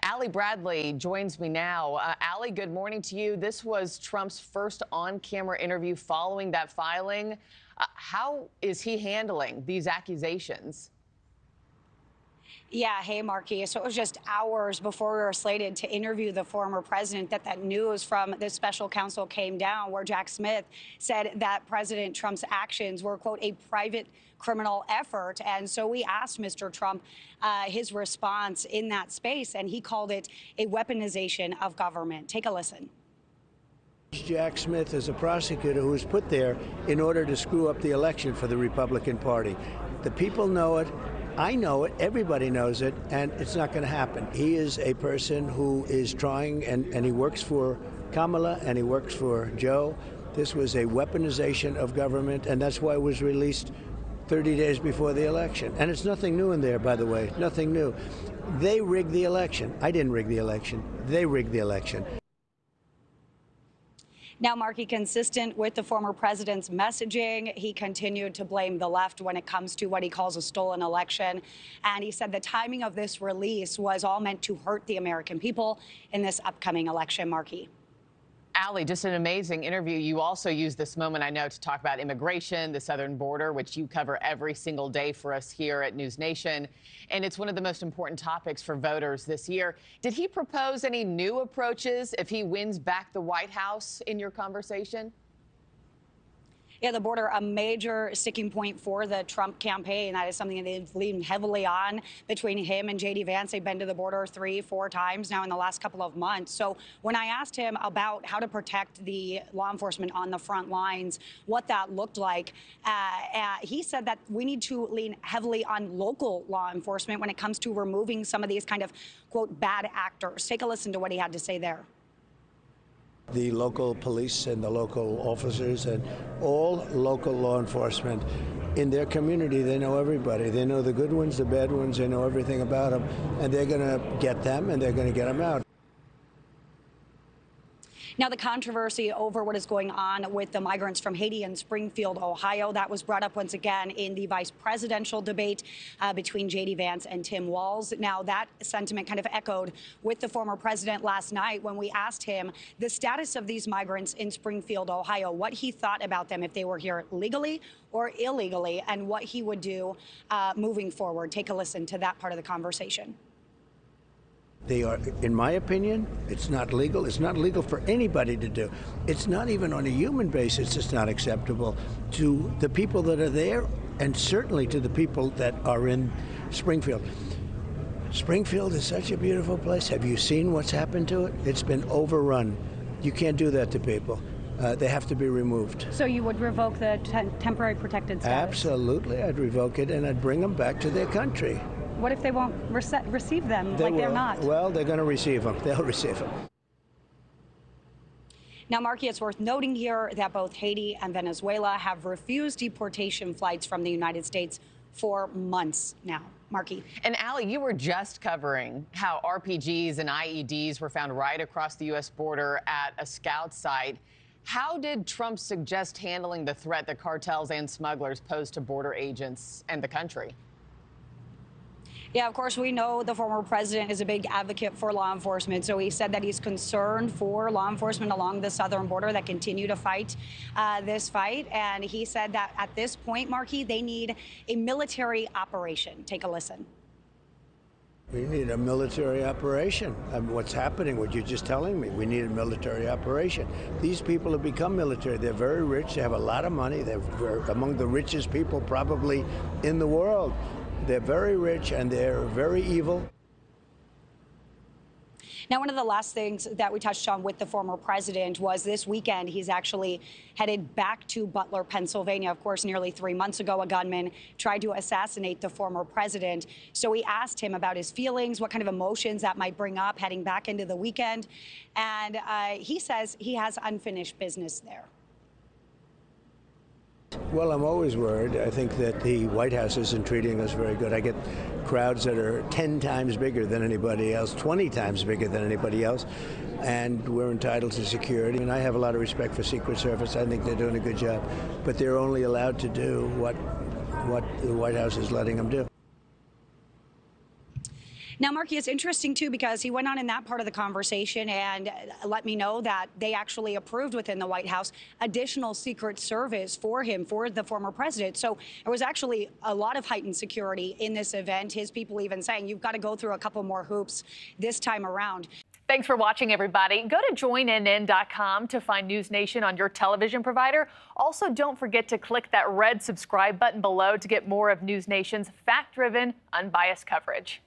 Allie Bradley joins me now. Allie, good morning to you. This was Trump's first on-camera interview following that filing. How is he handling these accusations? Yeah, hey, Markie. So it was just hours before we were slated to interview the former president that news from the special counsel came down, where Jack Smith said that President Trump's actions were, quote, a private criminal effort. And so we asked Mr. Trump his response in that space, and he called it a weaponization of government. Take a listen. Jack Smith is a prosecutor who was put there in order to screw up the election for the Republican Party. The people know it. I know it, everybody knows it, and it's not going to happen. He is a person who is trying, and he works for Kamala and he works for Joe. This was a weaponization of government, and that's why it was released 30 days before the election. And it's nothing new in there, by the way, nothing new. They rigged the election. I didn't rig the election. They rigged the election. Now, Markie, consistent with the former president's messaging, he continued to blame the left when it comes to what he calls a stolen election. And he said the timing of this release was all meant to hurt the American people in this upcoming election, Markie. Allie, just an amazing interview. You also used this moment, I know, to talk about immigration, the southern border, which you cover every single day for us here at NewsNation. And it's one of the most important topics for voters this year. Did he propose any new approaches if he wins back the White House in your conversation? Yeah, the border, a major sticking point for the Trump campaign. That is something that they've leaned heavily on between him and J.D. Vance. They've been to the border 3-4 times now in the last couple of months. So when I asked him about how to protect the law enforcement on the front lines, what that looked like, he said that we need to lean heavily on local law enforcement when it comes to removing some of these kind of, quote, bad actors. Take a listen to what he had to say there. The local police and the local officers and all local law enforcement in their community, they know everybody. They know the good ones, the bad ones, they know everything about them, and they're going to get them and they're going to get them out. Now, the controversy over what is going on with the migrants from Haiti in Springfield, Ohio, that was brought up once again in the vice presidential debate between J.D. Vance and Tim Walz. Now, that sentiment kind of echoed with the former president last night when we asked him the status of these migrants in Springfield, Ohio, what he thought about them if they were here legally or illegally, and what he would do moving forward. Take a listen to that part of the conversation. They are, in my opinion, it's not legal. It's not legal for anybody to do. It's not even on a human basis. It's not acceptable to the people that are there, and certainly to the people that are in Springfield. Springfield is such a beautiful place. Have you seen what's happened to it? It's been overrun. You can't do that to people. They have to be removed. So you would revoke the temporary protected status? Absolutely. I'd revoke it, and I'd bring them back to their country. What if they won't receive them like they're not? Well, they're going to receive them. They'll receive them. Now, Markie, it's worth noting here that both Haiti and Venezuela have refused deportation flights from the United States for months now. Markie. And Allie, you were just covering how RPGs and IEDs were found right across the U.S. border at a scout site. How did Trump suggest handling the threat that cartels and smugglers pose to border agents and the country? Yeah, of course, we know the former president is a big advocate for law enforcement. So he said that he's concerned for law enforcement along the southern border that continue to fight this fight. And he said that at this point, Markie, they need a military operation. Take a listen. We need a military operation. What's happening, what you're just telling me, we need a military operation. These people have become military. They're very rich. They have a lot of money. They're among the richest people probably in the world. They're very rich and they're very evil. Now, one of the last things that we touched on with the former president was this weekend he's actually headed back to Butler, Pennsylvania. Of course, nearly 3 months ago, a gunman tried to assassinate the former president. So we asked him about his feelings, what kind of emotions that might bring up heading back into the weekend. And he says he has unfinished business there. Well, I'm always worried. I think that the White House isn't treating us very good. I get crowds that are 10 times bigger than anybody else, 20 times bigger than anybody else, and we're entitled to security. And I have a lot of respect for Secret Service. I think they're doing a good job, but they're only allowed to do what the White House is letting them do. Now, Markie, it's interesting, too, because he went on in that part of the conversation and let me know that they actually approved within the White House additional Secret Service for him, for the former president. So there was actually a lot of heightened security in this event. His people even saying you've got to go through a couple more hoops this time around. Thanks for watching, everybody. Go to joinnn.com to find NewsNation on your television provider. Also, don't forget to click that red subscribe button below to get more of NewsNation's fact-driven, unbiased coverage.